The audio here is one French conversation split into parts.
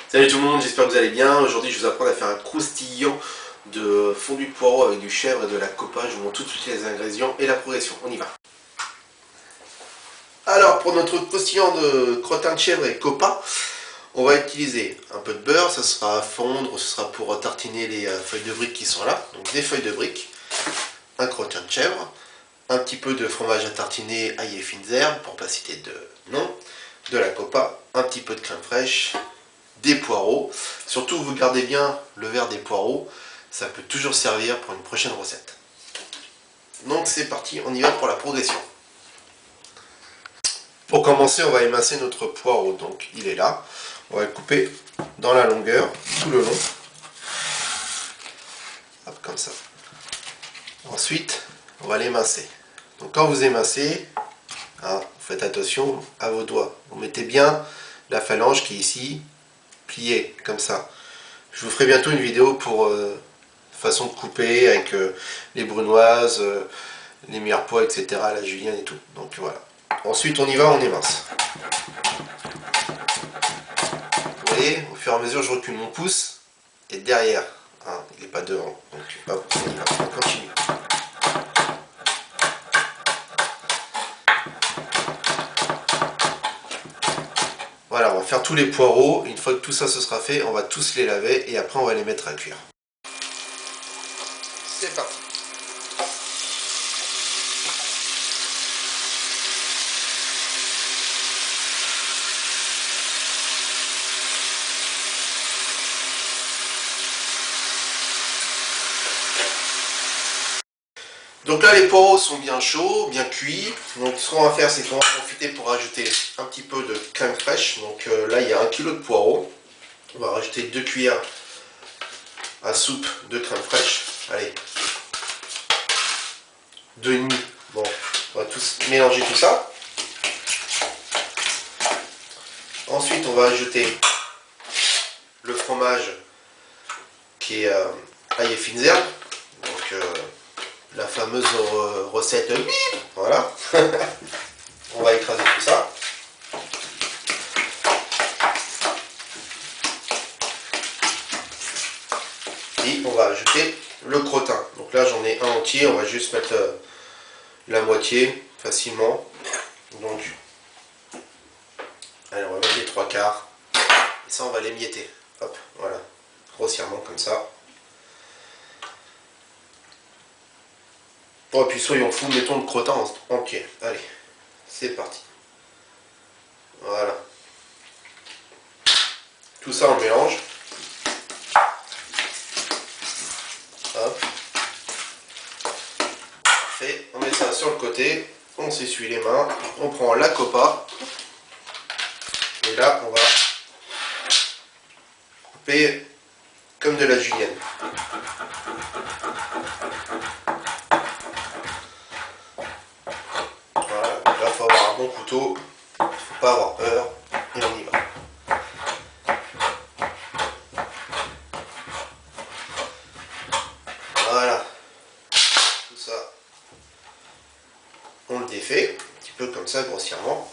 Salut tout le monde, j'espère que vous allez bien. Aujourd'hui je vais vous apprendre à faire un croustillant de fondu de poireau avec du chèvre et de la copa. Je vous montre tout de suite les ingrédients et la progression. On y va. Alors pour notre croustillant de crottin de chèvre et copa, on va utiliser un peu de beurre, ça sera à fondre, ce sera pour tartiner les feuilles de briques qui sont là. Donc des feuilles de briques, un crottin de chèvre, un petit peu de fromage à tartiner ail et fines herbes, pour pas citer de nom, de la copa, un petit peu de crème fraîche, des poireaux. Surtout vous gardez bien le verre des poireaux, ça peut toujours servir pour une prochaine recette. Donc c'est parti, on y va pour la progression. Pour commencer, on va émincer notre poireau, donc il est là. On va le couper dans la longueur, tout le long. Hop, comme ça. Ensuite, on va l'émincer. Donc quand vous émincez, hein, faites attention à vos doigts. Vous mettez bien la phalange qui est ici, pliée, comme ça. Je vous ferai bientôt une vidéo pour façon de couper avec les brunoises, les mirepoix, etc. La julienne et tout. Donc voilà. Ensuite on y va, on émince. Vous voyez, au fur et à mesure je recule mon pouce et derrière. Hein, il n'est pas devant. Donc hop, on y va, on continue. Voilà, on va faire tous les poireaux. Une fois que tout ça se sera fait, on va tous les laver et après on va les mettre à cuire. C'est parti. Donc là les poireaux sont bien chauds, bien cuits. Donc ce qu'on va faire, c'est qu'on va profiter pour rajouter un petit peu de crème fraîche. Donc là il y a 1 kg de poireaux. On va rajouter 2 cuillères à soupe de crème fraîche. Allez, 2,5. Bon, on va tous mélanger tout ça. Ensuite on va ajouter le fromage qui est ail et fines herbes. Donc la fameuse recette voilà. On va écraser tout ça. Et on va ajouter le crottin. Donc là j'en ai un entier, on va juste mettre la moitié facilement. Donc allez, on va mettre les 3/4. Et ça on va l'émietter. Hop, voilà. Grossièrement comme ça. Oh, et puis soyons fous, mettons le crottin entier. Allez, c'est parti. Voilà. Tout ça on mélange. Hop. Parfait. On met ça sur le côté. On s'essuie les mains. On prend la copa. Et là, on va couper comme de la julienne. Voilà. Là, il faut avoir un bon couteau. Il ne faut pas avoir peur. Et on y va. Voilà. Tout ça, on le défait. Un petit peu comme ça, grossièrement.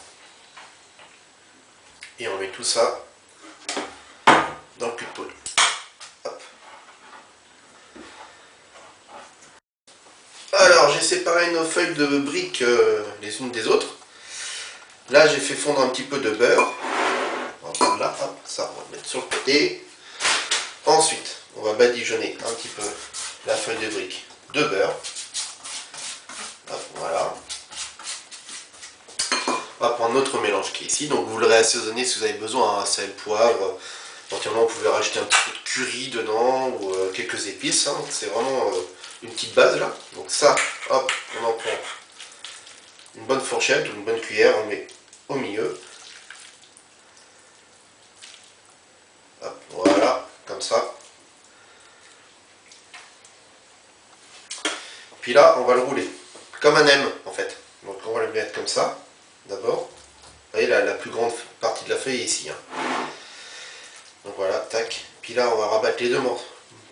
Et on met tout ça dans le cul de poule. Hop. Alors, j'ai séparé nos feuilles de briques les unes des autres. Là, j'ai fait fondre un petit peu de beurre. On va prendre là, hop, ça, on va le mettre sur le côté. Ensuite, on va badigeonner un petit peu la feuille de brique de beurre. Hop, voilà. On va prendre notre mélange qui est ici. Donc vous le réassaisonnez si vous avez besoin, hein, sel, poivre. Éventuellement, vous pouvez rajouter un petit peu de curry dedans ou quelques épices. Hein. C'est vraiment une petite base là. Donc ça, hop, on en prend une bonne fourchette ou une bonne cuillère, on met au milieu. Hop, voilà, comme ça. Puis là, on va le rouler, comme un M en fait. Donc on va le mettre comme ça, d'abord. Vous voyez, la plus grande partie de la feuille est ici. Hein. Donc voilà, tac. Puis là, on va rabattre les deux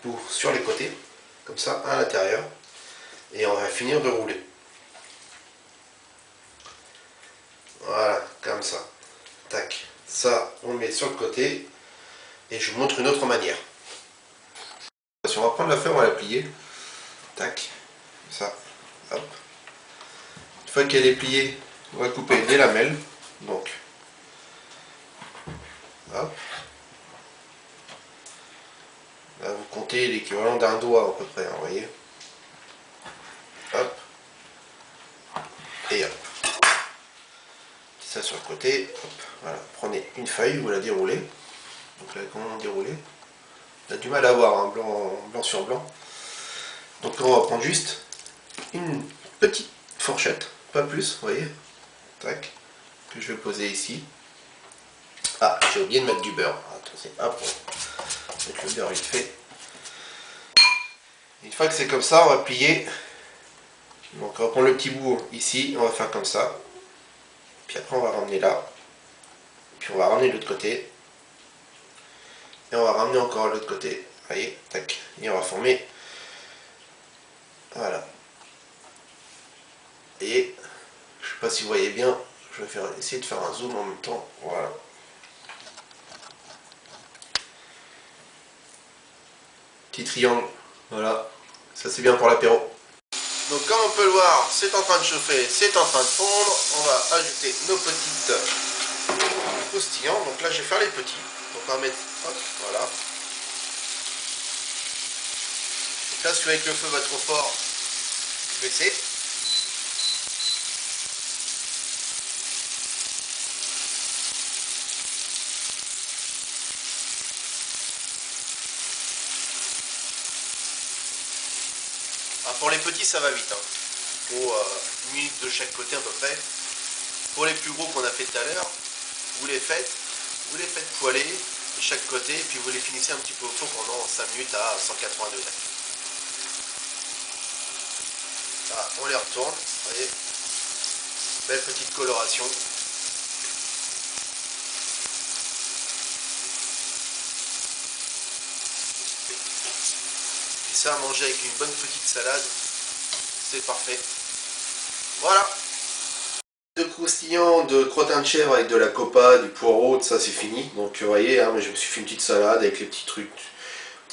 bouts sur les côtés, comme ça, à l'intérieur. Et on va finir de rouler. Voilà, comme ça. Tac. Ça, on le met sur le côté. et je vous montre une autre manière. Si on va prendre la feuille, on va la plier. Tac, ça, hop. Une fois qu'elle est pliée, on va couper des lamelles. Donc, hop. Là, vous comptez l'équivalent d'un doigt à peu près, hein, vous voyez. Hop. Et hop. Ça sur le côté. Hop. Voilà. Prenez une feuille, vous la déroulez. Donc là, comment dérouler? On a du mal à voir, hein, blanc sur blanc. Donc là, on va prendre juste une petite fourchette, pas plus, vous voyez. Tac. Que je vais poser ici. Ah, j'ai oublié de mettre du beurre. Attention, hop. Mettre le beurre vite fait. Une fois que c'est comme ça, on va plier. Donc on va prendre le petit bout ici, on va faire comme ça. Puis après on va ramener là. Puis on va ramener de l'autre côté. Et on va ramener encore de l'autre côté. Vous voyez, tac. Et on va former. Voilà. Vous voyez, je ne sais pas si vous voyez bien. Je vais essayer de faire un zoom en même temps. Voilà. Petit triangle. Voilà. Ça c'est bien pour l'apéro. Donc comme on peut le voir, c'est en train de chauffer, c'est en train de fondre. On va ajouter nos petites croustillants. Donc là je vais faire les petits. Donc on va mettre, hop, voilà. Donc là si vous voyez que le feu va trop fort, baissez. Ah, pour les petits ça va vite, hein. Faut 1 minute de chaque côté à peu près. Pour les plus gros qu'on a fait tout à l'heure, vous les faites poêler de chaque côté, puis vous les finissez un petit peu au four pendant 5 minutes à 180 degrés. Voilà, on les retourne, vous voyez, belle petite coloration. Et ça à manger avec une bonne petite salade, c'est parfait. Voilà. De croustillants, de crottin de chèvre avec de la copa, du poireau, ça c'est fini. Donc vous voyez, hein, mais je me suis fait une petite salade avec les petits trucs,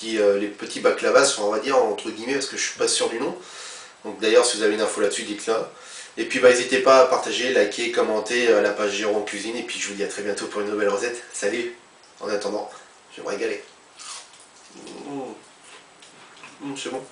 les petits baklavas, on va dire entre guillemets, parce que je suis pas sûr du nom. Donc d'ailleurs si vous avez une info là-dessus, dites-la. Et puis bah, n'hésitez pas à partager, liker, commenter la page Jérôme Cuisine. Et puis je vous dis à très bientôt pour une nouvelle recette. Salut. En attendant, je vais me régaler. C'est bon.